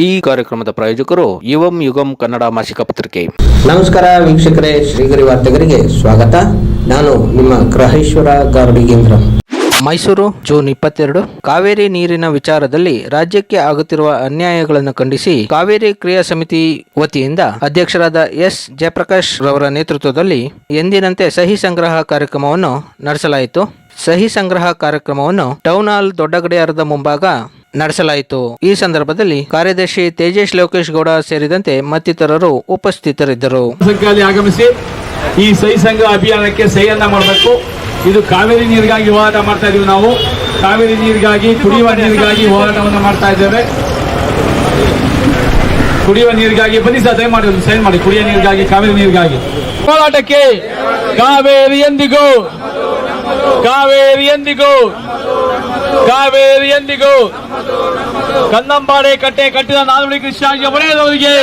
ಈ ಕಾರ್ಯಕ್ರಮದ ಪ್ರಾಯೋಜಕರು ಯುವಂ ಯುಗಂ ಕನ್ನಡ ಮಾಸಿಕ ಪತ್ರಿಕೆ. ನಮಸ್ಕಾರ ವೀಕ್ಷಕರೇ, ಶ್ರೀಗರಿ ವಾರ್ತೆಗರಿಗೆ ಸ್ವಾಗತ. ನಾನು ನಿಮ್ಮ ಗ್ರಹೇಶ್ವರ ಗಾರುಡಿಗೇಂದ್ರ. ಮೈಸೂರು ಜೂನ್ 22. ಕಾವೇರಿ ನೀರಿನ ವಿಚಾರದಲ್ಲಿ ರಾಜ್ಯಕ್ಕೆ ಆಗುತ್ತಿರುವ ಅನ್ಯಾಯಗಳನ್ನು ಖಂಡಿಸಿ ಕಾವೇರಿ ಕ್ರಿಯಾ ಸಮಿತಿ ವತಿಯಿಂದ ಅಧ್ಯಕ್ಷರಾದ ಎಸ್ ಜಯಪ್ರಕಾಶ್ ರವರ ನೇತೃತ್ವದಲ್ಲಿ ಎಂದಿನಂತೆ ಸಹಿ ಸಂಗ್ರಹ ಕಾರ್ಯಕ್ರಮವನ್ನು ನಡೆಸಲಾಯಿತು. ಸಹಿ ಸಂಗ್ರಹ ಕಾರ್ಯಕ್ರಮವನ್ನು ಟೌನ್ ಹಾಲ್ ದೊಡ್ಡ ಗಡಿಯಾರದ ಮುಂಭಾಗ ನಡೆಸಲಾಯಿತು. ಈ ಸಂದರ್ಭದಲ್ಲಿ ಕಾರ್ಯದರ್ಶಿ ತೇಜೇಶ್ ಲೋಕೇಶ್ ಗೌಡ ಸೇರಿದಂತೆ ಮತ್ತಿತರರು ಉಪಸ್ಥಿತರಿದ್ದರು. ಆಗಮಿಸಿ ಈ ಸಹಿ ಸಂಗ್ರಹ ಅಭಿಯಾನಕ್ಕೆ ಸಹಿಯನ್ನ ಮಾಡಬೇಕು. ಇದು ಕಾವೇರಿ ನೀರಿಗಾಗಿ ಹೋರಾಟ ಮಾಡ್ತಾ ಇದೀವಿ. ನಾವು ಕಾವೇರಿ ನೀರಿಗಾಗಿ, ಕುಡಿಯುವ ನೀರಿಗಾಗಿ ಹೋರಾಟವನ್ನು ಮಾಡ್ತಾ ಇದ್ದೇವೆ. ಕುಡಿಯುವ ನೀರಿಗಾಗಿ ಬನ್ನಿ ಸರ್, ದಯಮಾಡಿ ಸೈನ್ ಮಾಡಿ. ಕುಡಿಯುವ ನೀರಿಗಾಗಿ, ಕಾವೇರಿ ನೀರಿಗಾಗಿ ಹೋರಾಟಕ್ಕೆ ಕಾವೇರಿ ಎಂದಿಗೂ, ಕಾವೇರಿ ಎಂದಿಗೂ, ಕಾವೇರಿ ಎಂದಿಗೂ. ಕನ್ನಂಬಾಡೆ ಕಟ್ಟೆ ಕಟ್ಟಿದ ನಾಲ್ವಡಿ ಕೃಷ್ಣರಾಜ ಒಡೆಯರವರಿಗೆ,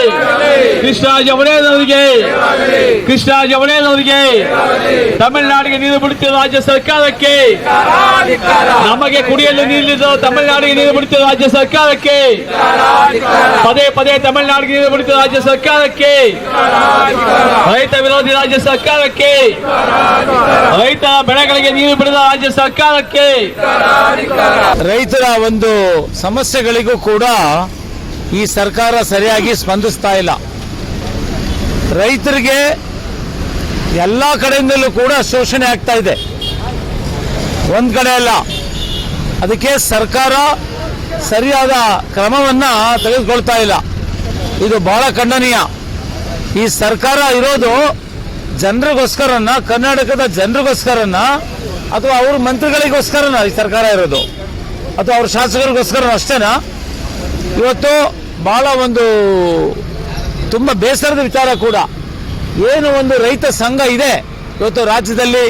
ಕೃಷ್ಣರಾಜ ಒಡೆಯರವರಿಗೆ, ಕೃಷ್ಣರಾಜ ಒಡೆಯರವರಿಗೆ. ತಮಿಳುನಾಡಿಗೆ ನೀರು ಬಿಡುತ್ತಿರುವ ರಾಜ್ಯ ಸರ್ಕಾರಕ್ಕೆ, ನಮಗೆ ಕುಡಿಯಲು ನೀರಿಲ್ಲದ ತಮಿಳುನಾಡಿಗೆ ನೀರು ಬಿಡುತ್ತಿರುವ ರಾಜ್ಯ ಸರ್ಕಾರಕ್ಕೆ, ಪದೇ ಪದೇ ತಮಿಳುನಾಡಿಗೆ ನೀರು ಬಿಡುತ್ತಿರುವ ರಾಜ್ಯ ಸರ್ಕಾರಕ್ಕೆ, ರೈತ ವಿರೋಧಿ ರಾಜ್ಯ ಸರ್ಕಾರಕ್ಕೆ, ರೈತರ ಬೆಳೆಗಳಿಗೆ ನೀರು ಬಿಡದ ರಾಜ್ಯ ಸರ್ಕಾರಕ್ಕೆ. ರೈತರ ಒಂದು ಸಮಸ್ಯೆಗಳಿಗೂ ಕೂಡ ಈ ಸರ್ಕಾರ ಸರಿಯಾಗಿ ಸ್ಪಂದಿಸ್ತಾ ಇಲ್ಲ. ರೈತರಿಗೆ ಎಲ್ಲ ಕಡೆಯಿಂದಲೂ ಕೂಡ ಶೋಷಣೆ ಆಗ್ತಾ ಇದೆ, ಒಂದ್ ಕಡೆ ಅಲ್ಲ. ಅದಕ್ಕೆ ಸರ್ಕಾರ ಸರಿಯಾದ ಕ್ರಮವನ್ನ ತೆಗೆದುಕೊಳ್ತಾ ಇಲ್ಲ. ಇದು ಬಹಳ ಖಂಡನೀಯ. ಈ ಸರ್ಕಾರ ಇರೋದು ಜನರಿಗೋಸ್ಕರನ, ಕರ್ನಾಟಕದ ಜನರಿಗೋಸ್ಕರನ, ಅಥವಾ ಅವ್ರ ಮಂತ್ರಿಗಳಿಗೋಸ್ಕರನ ಈ ಸರ್ಕಾರ ಇರೋದು, ಅಥವಾ ಅವ್ರ ಶಾಸಕರಿಗೋಸ್ಕರ ಅಷ್ಟೇನಾ? ಇವತ್ತು ಬಹಳ ಒಂದು ತುಂಬ ಬೇಸರದ ವಿಚಾರ ಕೂಡ. ಏನು ಒಂದು ರೈತ ಸಂಘ ಇದೆ ಇವತ್ತು ರಾಜ್ಯದಲ್ಲಿ,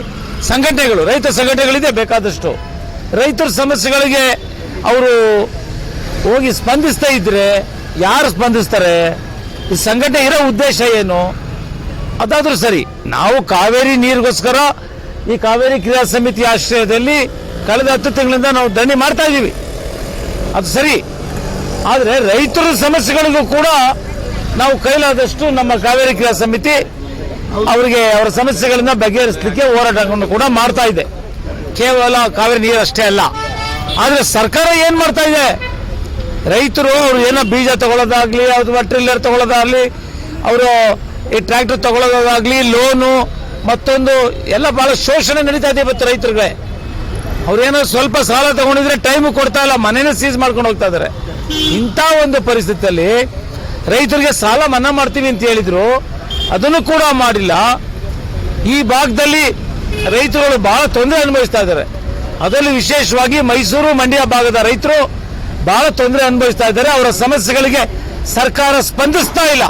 ಸಂಘಟನೆಗಳು, ರೈತ ಸಂಘಟನೆಗಳಿದೆ ಬೇಕಾದಷ್ಟು. ರೈತರ ಸಮಸ್ಯೆಗಳಿಗೆ ಅವರು ಹೋಗಿ ಸ್ಪಂದಿಸ್ತಾ ಇದ್ರೆ ಯಾರು ಸ್ಪಂದಿಸ್ತಾರೆ? ಈ ಸಂಘಟನೆ ಇರೋ ಉದ್ದೇಶ ಏನು? ಅದಾದ್ರೂ ಸರಿ. ನಾವು ಕಾವೇರಿ ನೀರಿಗೋಸ್ಕರ ಈ ಕಾವೇರಿ ಕ್ರಿಯಾ ಸಮಿತಿ ಆಶ್ರಯದಲ್ಲಿ ಕಳೆದ 10 ತಿಂಗಳಿಂದ ನಾವು ಧರಣಿ ಮಾಡ್ತಾ ಇದ್ದೀವಿ, ಅದು ಸರಿ. ಆದರೆ ರೈತರ ಸಮಸ್ಯೆಗಳಿಗೂ ಕೂಡ ನಾವು ಕೈಲಾದಷ್ಟು ನಮ್ಮ ಕಾವೇರಿ ಕ್ರಿಯಾ ಸಮಿತಿ ಅವರಿಗೆ ಅವರ ಸಮಸ್ಯೆಗಳನ್ನ ಬಗೆಹರಿಸಲಿಕ್ಕೆ ಹೋರಾಟವನ್ನು ಕೂಡ ಮಾಡ್ತಾ ಇದೆ. ಕೇವಲ ಕಾವೇರಿ ನೀರು ಅಷ್ಟೇ ಅಲ್ಲ. ಆದರೆ ಸರ್ಕಾರ ಏನ್ ಮಾಡ್ತಾ ಇದೆ? ರೈತರು ಅವರು ಏನೋ ಬೀಜ ತಗೊಳ್ಳೋದಾಗ್ಲಿ, ಅಥವಾ ಟ್ರಿಲ್ಲರ್ ತಗೊಳ್ಳೋದಾಗ್ಲಿ, ಅವರು ಈ ಟ್ರ್ಯಾಕ್ಟರ್ ತಗೊಳ್ಳೋದಾಗ್ಲಿ, ಲೋನು ಮತ್ತೊಂದು ಎಲ್ಲ ಬಹಳ ಶೋಷಣೆ ನಡೀತಾ ಇದೆ ಇವತ್ತು ರೈತರಿಗೆ. ಅವ್ರೇನೋ ಸ್ವಲ್ಪ ಸಾಲ ತಗೊಂಡಿದ್ರೆ ಟೈಮು ಕೊಡ್ತಾ ಇಲ್ಲ, ಮನೇನೆ ಸೀಸ್ ಮಾಡ್ಕೊಂಡು ಹೋಗ್ತಾ ಇದಾರೆ. ಇಂಥ ಒಂದು ಪರಿಸ್ಥಿತಿಯಲ್ಲಿ ರೈತರಿಗೆ ಸಾಲ ಮನ್ನಾ ಮಾಡ್ತೀವಿ ಅಂತ ಹೇಳಿದ್ರು, ಅದನ್ನು ಕೂಡ ಮಾಡಿಲ್ಲ. ಈ ಭಾಗದಲ್ಲಿ ರೈತರುಗಳು ಬಹಳ ತೊಂದರೆ ಅನುಭವಿಸ್ತಾ ಇದ್ದಾರೆ. ಅದರಲ್ಲಿ ವಿಶೇಷವಾಗಿ ಮೈಸೂರು, ಮಂಡ್ಯ ಭಾಗದ ರೈತರು ಬಹಳ ತೊಂದರೆ ಅನುಭವಿಸ್ತಾ ಇದ್ದಾರೆ. ಅವರ ಸಮಸ್ಯೆಗಳಿಗೆ ಸರ್ಕಾರ ಸ್ಪಂದಿಸ್ತಾ ಇಲ್ಲ.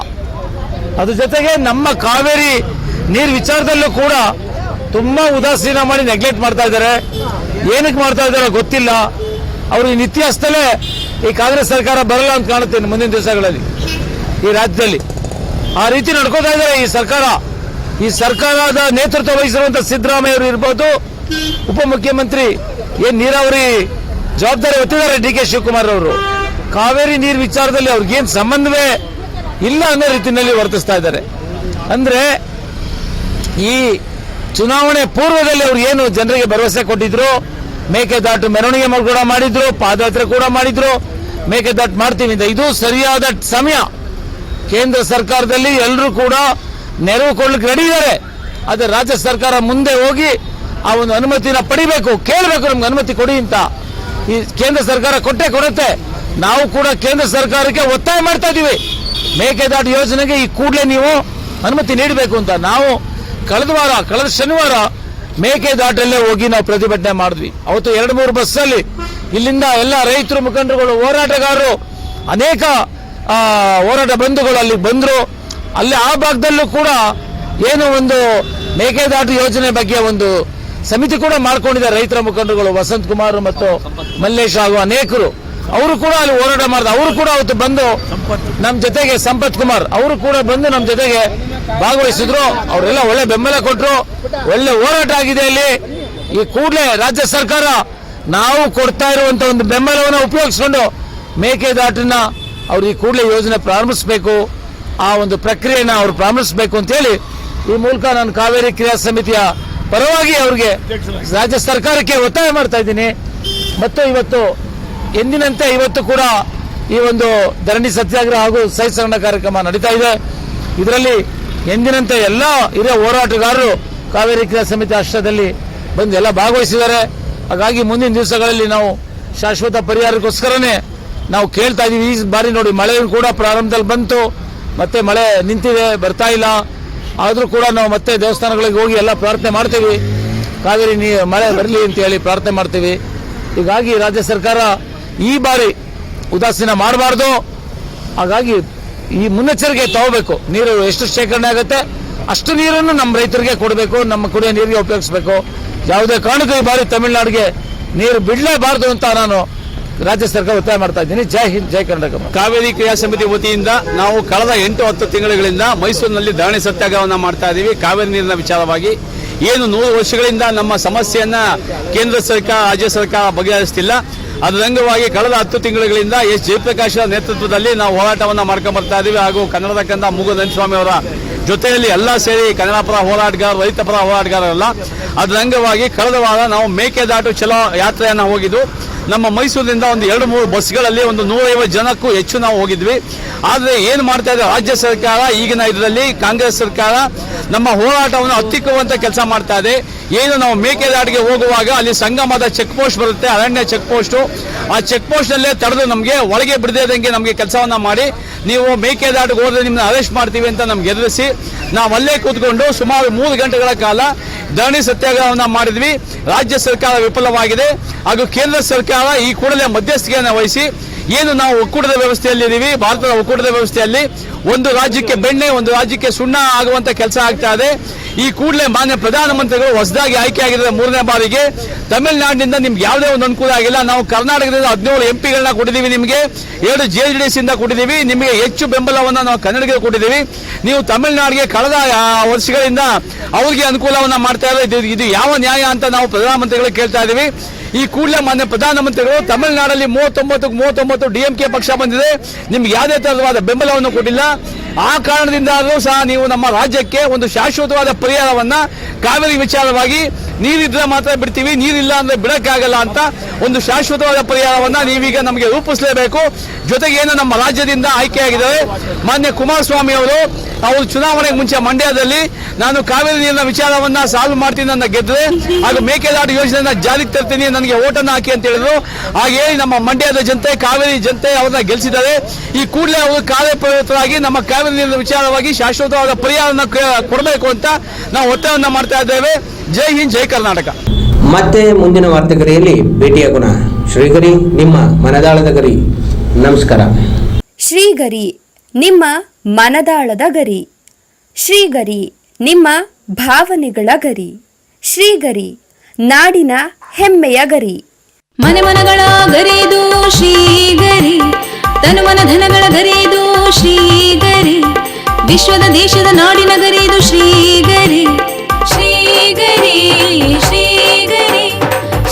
ಅದ್ರ ಜೊತೆಗೆ ನಮ್ಮ ಕಾವೇರಿ ನೀರು ವಿಚಾರದಲ್ಲೂ ಕೂಡ ತುಂಬಾ ಉದಾಸೀನ ಮಾಡಿ ನೆಗ್ಲೆಕ್ಟ್ ಮಾಡ್ತಾ ಇದ್ದಾರೆ. ಏನಕ್ಕೆ ಮಾಡ್ತಾ ಇದ್ದಾರೋ ಗೊತ್ತಿಲ್ಲ. ಅವರು ಇತಿಹಾಸದಲ್ಲೇ ಈ ಕಾಂಗ್ರೆಸ್ ಸರ್ಕಾರ ಬರಲ್ಲ ಅಂತ ಕಾಣುತ್ತೆ ಮುಂದಿನ ದಿವಸಗಳಲ್ಲಿ ಈ ರಾಜ್ಯದಲ್ಲಿ. ಆ ರೀತಿ ನಡ್ಕೋತಾ ಇದ್ದಾರೆ ಈ ಸರ್ಕಾರ. ಈ ಸರ್ಕಾರದ ನೇತೃತ್ವ ವಹಿಸಿರುವಂತಹ ಸಿದ್ದರಾಮಯ್ಯ ಅವರು ಇರ್ಬೋದು, ಉಪಮುಖ್ಯಮಂತ್ರಿ ಏನ್ ನೀರಾವರಿ ಜವಾಬ್ದಾರಿ ಹೊತ್ತಿದ್ದಾರೆ ಡಿ.ಕೆ. ಶಿವಕುಮಾರ್ ಅವರು. ಕಾವೇರಿ ನೀರು ವಿಚಾರದಲ್ಲಿ ಅವ್ರಿಗೇನು ಸಂಬಂಧವೇ ಇಲ್ಲ ಅನ್ನೋ ರೀತಿಯಲ್ಲಿ ವರ್ತಿಸ್ತಾ ಇದ್ದಾರೆ. ಅಂದ್ರೆ ಈ ಚುನಾವಣೆ ಪೂರ್ವದಲ್ಲಿ ಅವ್ರು ಏನು ಜನರಿಗೆ ಭರವಸೆ ಕೊಟ್ಟಿದ್ರು, ಮೇಕೆದಾಟು ಮೆರವಣಿಗೆ ಕೂಡ ಮಾಡಿದ್ರು, ಪಾದಯಾತ್ರೆ ಕೂಡ ಮಾಡಿದ್ರು, ಮೇಕೆದಾಟು ಮಾಡ್ತೀವಿ ಅಂತ. ಇದು ಸರಿಯಾದ ಸಮಯ. ಕೇಂದ್ರ ಸರ್ಕಾರದಲ್ಲಿ ಎಲ್ಲರೂ ಕೂಡ ನೆರವು ಕೊಡ್ಲಿಕ್ಕೆ ರೆಡಿ ಇದ್ದಾರೆ. ಆದರೆ ರಾಜ್ಯ ಸರ್ಕಾರ ಮುಂದೆ ಹೋಗಿ ಆ ಒಂದು ಅನುಮತಿನ ಪಡಿಬೇಕು, ಕೇಳಬೇಕು, ನಮ್ಗೆ ಅನುಮತಿ ಕೊಡಿ ಅಂತ. ಈ ಕೇಂದ್ರ ಸರ್ಕಾರ ಕೊಡುತ್ತೆ. ನಾವು ಕೂಡ ಕೇಂದ್ರ ಸರ್ಕಾರಕ್ಕೆ ಒತ್ತಾಯ ಮಾಡ್ತಾ ಇದೀವಿ, ಮೇಕೆದಾಟು ಯೋಜನೆಗೆ ಈ ಕೂಡಲೇ ನೀವು ಅನುಮತಿ ನೀಡಬೇಕು ಅಂತ. ನಾವು ಕಳೆದ ಶನಿವಾರ ಮೇಕೆದಾಟಲ್ಲೇ ಹೋಗಿ ನಾವು ಪ್ರತಿಭಟನೆ ಮಾಡಿದ್ವಿ. ಅವತ್ತು 2-3 ಬಸ್ಸಲ್ಲಿ ಇಲ್ಲಿಂದ ಎಲ್ಲ ರೈತರು, ಮುಖಂಡರುಗಳು, ಹೋರಾಟಗಾರರು, ಅನೇಕ ಹೋರಾಟ ಬಂಧುಗಳು ಅಲ್ಲಿ ಬಂದ್ರು. ಅಲ್ಲಿ ಆ ಭಾಗದಲ್ಲೂ ಕೂಡ ಏನು ಒಂದು ಮೇಕೆದಾಟು ಯೋಜನೆ ಬಗ್ಗೆ ಒಂದು ಸಮಿತಿ ಕೂಡ ಮಾಡ್ಕೊಂಡಿದ್ದಾರೆ ರೈತರ ಮುಖಂಡರುಗಳು, ವಸಂತ್ ಕುಮಾರ್ ಮತ್ತು ಮಲ್ಲೇಶ್ ಹಾಗೂ ಅನೇಕರು. ಅವರು ಕೂಡ ಅಲ್ಲಿ ಹೋರಾಟ ಮಾಡಿದ. ಅವರು ಕೂಡ ಅವತ್ತು ಬಂದು ನಮ್ಮ ಜೊತೆಗೆ, ಸಂಪತ್ ಕುಮಾರ್ ಅವರು ಕೂಡ ಬಂದು ನಮ್ಮ ಜೊತೆಗೆ ಭಾಗವಹಿಸಿದ್ರು. ಅವರೆಲ್ಲ ಒಳ್ಳೆ ಬೆಂಬಲ ಕೊಟ್ಟರು. ಒಳ್ಳೆ ಹೋರಾಟ ಆಗಿದೆ ಅಲ್ಲಿ. ಈ ಕೂಡಲೇ ರಾಜ್ಯ ಸರ್ಕಾರ ನಾವು ಕೊಡ್ತಾ ಇರುವಂತ ಒಂದು ಬೆಂಬಲವನ್ನು ಉಪಯೋಗಿಸಿಕೊಂಡು ಮೇಕೆದಾಟನ್ನ ಅವ್ರು ಈ ಕೂಡಲೇ ಯೋಜನೆ ಪ್ರಾರಂಭಿಸಬೇಕು, ಆ ಒಂದು ಪ್ರಕ್ರಿಯೆಯನ್ನು ಅವರು ಪ್ರಾರಂಭಿಸಬೇಕು ಅಂತೇಳಿ ಈ ಮೂಲಕ ನಾನು ಕಾವೇರಿ ಕ್ರಿಯಾ ಸಮಿತಿಯ ಪರವಾಗಿ ಅವ್ರಿಗೆ ರಾಜ್ಯ ಸರ್ಕಾರಕ್ಕೆ ಒತ್ತಾಯ ಮಾಡ್ತಾ ಇದ್ದೀನಿ. ಮತ್ತು ಇವತ್ತು ಎಂದಿನಂತೆ ಇವತ್ತು ಕೂಡ ಈ ಒಂದು ಧರಣಿ ಸತ್ಯಾಗ್ರಹ ಹಾಗೂ ಸಹಿಷ್ಣುತಾ ಕಾರ್ಯಕ್ರಮ ನಡೀತಾ ಇದೆ. ಇದರಲ್ಲಿ ಎಂದಿನಂತೆ ಎಲ್ಲ ಹಿರಿಯ ಹೋರಾಟಗಾರರು ಕಾವೇರಿ ಕ್ರಿಯಾ ಸಮಿತಿ ಆಶ್ರಯದಲ್ಲಿ ಬಂದು ಎಲ್ಲ ಭಾಗವಹಿಸಿದ್ದಾರೆ. ಹಾಗಾಗಿ ಮುಂದಿನ ದಿವಸಗಳಲ್ಲಿ ನಾವು ಶಾಶ್ವತ ಪರಿಹಾರಕ್ಕೋಸ್ಕರನೇ ನಾವು ಕೇಳ್ತಾ ಇದೀವಿ. ಈ ಬಾರಿ ನೋಡಿ ಮಳೆಯೂ ಕೂಡ ಪ್ರಾರಂಭದಲ್ಲಿ ಬಂತು, ಮತ್ತೆ ಮಳೆ ನಿಂತಿದೆ, ಬರ್ತಾ ಇಲ್ಲ. ಆದರೂ ಕೂಡ ನಾವು ಮತ್ತೆ ದೇವಸ್ಥಾನಗಳಿಗೆ ಹೋಗಿ ಎಲ್ಲ ಪ್ರಾರ್ಥನೆ ಮಾಡ್ತೀವಿ, ಕಾವೇರಿ ಮಳೆ ಬರಲಿ ಅಂತ ಹೇಳಿ ಪ್ರಾರ್ಥನೆ ಮಾಡ್ತೀವಿ. ಹೀಗಾಗಿ ರಾಜ್ಯ ಸರ್ಕಾರ ಈ ಬಾರಿ ಉದಾಸೀನ ಮಾಡಬಾರ್ದು. ಹಾಗಾಗಿ ಈ ಮುನ್ನೆಚ್ಚರಿಕೆ ತಗೋಬೇಕು. ನೀರು ಎಷ್ಟು ಶೇಖರಣೆ ಆಗುತ್ತೆ ಅಷ್ಟು ನೀರನ್ನು ನಮ್ಮ ರೈತರಿಗೆ ಕೊಡಬೇಕು, ನಮ್ಮ ಕುಡಿಯೋ ನೀರಿಗೆ ಉಪಯೋಗಿಸಬೇಕು. ಯಾವುದೇ ಕಾರಣಕ್ಕೂ ಈ ಬಾರಿ ತಮಿಳುನಾಡಿಗೆ ನೀರು ಬಿಡಲೇಬಾರದು ಅಂತ ನಾನು ರಾಜ್ಯ ಸರ್ಕಾರ ಒತ್ತಾಯ ಮಾಡ್ತಾ ಇದ್ದೀನಿ. ಜೈ ಹಿಂದ್, ಜೈ ಕರ್ನಾಟಕ. ಕಾವೇರಿ ಕ್ರಿಯಾ ಸಮಿತಿ ವತಿಯಿಂದ ನಾವು ಕಳೆದ 8-10 ತಿಂಗಳುಗಳಿಂದ ಮೈಸೂರಿನಲ್ಲಿ ಧರಣಿ ಸತ್ಯಾಗ್ರಹವನ್ನು ಮಾಡ್ತಾ ಇದ್ದೀವಿ. ಕಾವೇರಿ ನೀರಿನ ವಿಚಾರವಾಗಿ ಏನು 100 ವರ್ಷಗಳಿಂದ ನಮ್ಮ ಸಮಸ್ಯೆಯನ್ನ ಕೇಂದ್ರ ಸರ್ಕಾರ, ರಾಜ್ಯ ಸರ್ಕಾರ ಬಗೆಹರಿಸ್ತಿಲ್ಲ. ಅದರ ಅಂಗವಾಗಿ ಕಳೆದ 10 ತಿಂಗಳುಗಳಿಂದ ಎಸ್ ಜಯಪ್ರಕಾಶ್ ನೇತೃತ್ವದಲ್ಲಿ ನಾವು ಹೋರಾಟವನ್ನು ಮಾಡ್ಕೊಂಡು ಬರ್ತಾ ಇದ್ದೀವಿ. ಹಾಗೂ ಕನ್ನಡದ ಕಂದ ಮೂಗು ನಂಜಸ್ವಾಮಿ ಅವರ ಜೊತೆಯಲ್ಲಿ ಎಲ್ಲ ಸೇರಿ ಕನ್ನಡ ಪರ ಹೋರಾಟಗಾರರು, ರೈತ ಪರ ಹೋರಾಟಗಾರರಲ್ಲ. ಅದರ ಅಂಗವಾಗಿ ಕಳೆದ ವಾರ ನಾವು ಮೇಕೆದಾಟು ಚಲೋ ಯಾತ್ರೆಯನ್ನು ಹೋಗಿದ್ದು, ನಮ್ಮ ಮೈಸೂರಿನಿಂದ ಒಂದು 2-3 ಬಸ್ಗಳಲ್ಲಿ ಒಂದು 150 ಜನಕ್ಕೂ ಹೆಚ್ಚು ನಾವು ಹೋಗಿದ್ವಿ. ಆದರೆ ಏನು ಮಾಡ್ತಾ ಇದೆ ರಾಜ್ಯ ಸರ್ಕಾರ, ಈಗಿನ ಇದರಲ್ಲಿ ಕಾಂಗ್ರೆಸ್ ಸರ್ಕಾರ ನಮ್ಮ ಹೋರಾಟವನ್ನು ಹತ್ತಿಕ್ಕುವಂತ ಕೆಲಸ ಮಾಡ್ತಾ ಇದೆ. ಏನು ನಾವು ಮೇಕೆದಾಟಿಗೆ ಹೋಗುವಾಗ ಅಲ್ಲಿ ಸಂಗಮದ ಚೆಕ್ ಪೋಸ್ಟ್ ಬರುತ್ತೆ, ಅರಣ್ಯ ಚೆಕ್ ಪೋಸ್ಟ್. ಆ ಚೆಕ್ ಪೋಸ್ಟ್ ನಲ್ಲೇ ತಡೆದು ನಮಗೆ ಒಳಗೆ ಬಿಡದೇದಂಗೆ ನಮಗೆ ಕೆಲಸವನ್ನ ಮಾಡಿ, ನೀವು ಮೇಕೆದಾಟಿಗೆ ಹೋದ್ರೆ ನಿಮ್ಮನ್ನ ಅರೆಸ್ಟ್ ಮಾಡ್ತೀವಿ ಅಂತ ನಮ್ಗೆ ಎದುರಿಸಿ ನಾವು ಅಲ್ಲೇ ಕೂತ್ಕೊಂಡು ಸುಮಾರು 3 ಗಂಟೆಗಳ ಕಾಲ ಧರಣಿ ಸತ್ಯಾಗ್ರಹವನ್ನ ಮಾಡಿದ್ವಿ. ರಾಜ್ಯ ಸರ್ಕಾರ ವಿಫಲವಾಗಿದೆ. ಹಾಗೂ ಕೇಂದ್ರ ಸರ್ಕಾರ ಈ ಕೂಡಲೇ ಮಧ್ಯಸ್ಥಿಕೆಯನ್ನು ವಹಿಸಿ ಏನು ನಾವು ಒಕ್ಕೂಟದ ವ್ಯವಸ್ಥೆಯಲ್ಲಿ ಇದೀವಿ, ಭಾರತದ ಒಕ್ಕೂಟದ ವ್ಯವಸ್ಥೆಯಲ್ಲಿ ಒಂದು ರಾಜ್ಯಕ್ಕೆ ಬೆಣ್ಣೆ, ಒಂದು ರಾಜ್ಯಕ್ಕೆ ಸುಣ್ಣ ಆಗುವಂತ ಕೆಲಸ ಆಗ್ತಾ ಇದೆ. ಈ ಕೂಡಲೇ ಮಾನ್ಯ ಪ್ರಧಾನಮಂತ್ರಿಗಳು ಹೊಸದಾಗಿ ಆಯ್ಕೆಯಾಗಿದ್ದಾರೆ 3ನೇ ಬಾರಿಗೆ. ತಮಿಳುನಾಡಿನಿಂದ ನಿಮ್ಗೆ ಯಾವುದೇ ಒಂದು ಅನುಕೂಲ ಆಗಿಲ್ಲ. ನಾವು ಕರ್ನಾಟಕದಿಂದ 17 MP ಕೊಟ್ಟಿದ್ದೀವಿ, ನಿಮಗೆ 2 JDS ಇಂದ ಕೊಟ್ಟಿದ್ದೀವಿ. ನಿಮಗೆ ಹೆಚ್ಚು ಬೆಂಬಲವನ್ನು ನಾವು ಕನ್ನಡಿಗರು ಕೊಟ್ಟಿದ್ದೀವಿ. ನೀವು ತಮಿಳುನಾಡಿಗೆ ಕಳೆದ ವರ್ಷಗಳಿಂದ ಅವ್ರಿಗೆ ಅನುಕೂಲವನ್ನ ಮಾಡ್ತಾ ಇದ್ದಾರೆ. ಇದು ಯಾವ ನ್ಯಾಯ ಅಂತ ನಾವು ಪ್ರಧಾನಮಂತ್ರಿಗಳು ಕೇಳ್ತಾ ಇದ್ದೀವಿ. ಈ ಕೂಡಲೇ ಮಾನ್ಯ ಪ್ರಧಾನಮಂತ್ರಿಗಳು ತಮಿಳುನಾಡಲ್ಲಿ 39 DMK ಪಕ್ಷ ಬಂದಿದೆ, ನಿಮ್ಗೆ ಯಾವುದೇ ತರವಾದ ಬೆಂಬಲವನ್ನು ಕೊಟ್ಟಿಲ್ಲ. ಆ ಕಾರಣದಿಂದಾದರೂ ಸಹ ನೀವು ನಮ್ಮ ರಾಜ್ಯಕ್ಕೆ ಒಂದು ಶಾಶ್ವತವಾದ ಪರಿಹಾರವನ್ನ ಕಾವೇರಿ ವಿಚಾರವಾಗಿ, ನೀರಿದ್ರೆ ಮಾತ್ರ ಬಿಡ್ತೀವಿ, ನೀರಿಲ್ಲ ಅಂದ್ರೆ ಬಿಡಕ್ಕಾಗಲ್ಲ ಅಂತ ಒಂದು ಶಾಶ್ವತವಾದ ಪರಿಹಾರವನ್ನ ನೀವೀಗ ನಮಗೆ ರೂಪಿಸಲೇಬೇಕು. ಜೊತೆಗೆ ಏನು ನಮ್ಮ ರಾಜ್ಯದಿಂದ ಆಯ್ಕೆಯಾಗಿದ್ದಾರೆ ಮಾನ್ಯ ಕುಮಾರಸ್ವಾಮಿ ಅವರು ಚುನಾವಣೆಗೆ ಮುಂಚೆ ಮಂಡ್ಯದಲ್ಲಿ ನಾನು ಕಾವೇರಿ ನೀರಿನ ವಿಚಾರವನ್ನ ಸಾಲ್ವ್ ಮಾಡ್ತೀನಿ ಅಂತ ಗೆದ್ದರೆ, ಹಾಗೂ ಮೇಕೆದಾಟು ಯೋಜನೆಯನ್ನ ಜಾರಿಗೆ ತರ್ತೀನಿ, ನನಗೆ ಓಟನ್ನು ಹಾಕಿ ಅಂತ ಹೇಳಿದ್ರು. ಹಾಗೆ ನಮ್ಮ ಮಂಡ್ಯದ ಜನತೆ, ಕಾವೇರಿ ಜನತೆ ಅವ್ರನ್ನ ಗೆಲ್ಲಿಸಿದ್ದಾರೆ. ಈ ಕೂಡಲೇ ಅವರು ಕಾರ್ಯಪ್ರವೃತ್ತರಾಗಿ ನಮ್ಮ ಕಾವೇರಿ ನೀರಿನ ವಿಚಾರವಾಗಿ ಶಾಶ್ವತವಾದ ಪರಿಹಾರವನ್ನು ಕೊಡಬೇಕು ಅಂತ ನಾವು ಒತ್ತಾಯವನ್ನ ಮಾಡ್ತಾ ಇದ್ದೇವೆ. ಜೈ ಹಿಂದ್, ಜೈ ಕರ್ನಾಟಕ. ಮತ್ತೆ ಮುಂದಿನ ವಾರ್ತೆಗರಿಯಲ್ಲಿ ಭೇಟಿಯಾಗೋಣ. ಶ್ರೀಗರಿ, ನಿಮ್ಮ ಮನದಾಳದ ಗರಿ. ನಮಸ್ಕಾರ. ಶ್ರೀಗರಿ, ನಿಮ್ಮ ಮನದಾಳದ ಗರಿ. ಶ್ರೀಗರಿ, ನಿಮ್ಮ ಭಾವನೆಗಳ ಗರಿ. ಶ್ರೀಗರಿ, ನಾಡಿನ ಹೆಮ್ಮೆಯ ಗರಿ. ಮನೆ ಮನಗಳ ಗರಿದು ಶ್ರೀಗರಿ, ತನು ಮನ ಧನಗಳ ಗರಿದು ಶ್ರೀಗರಿ, ವಿಶ್ವದ ದೇಶದ ನಾಡಿನ ಗರಿದು ಶ್ರೀಗರಿ. ಶ್ರೀಗರಿ ಶ್ರೀಗರಿ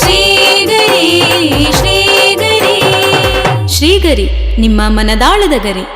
ಶ್ರೀಗರಿ ಶ್ರೀಗರಿ ಶ್ರೀಗರಿ, ನಿಮ್ಮ ಮನದಾಳದ ಗರಿ.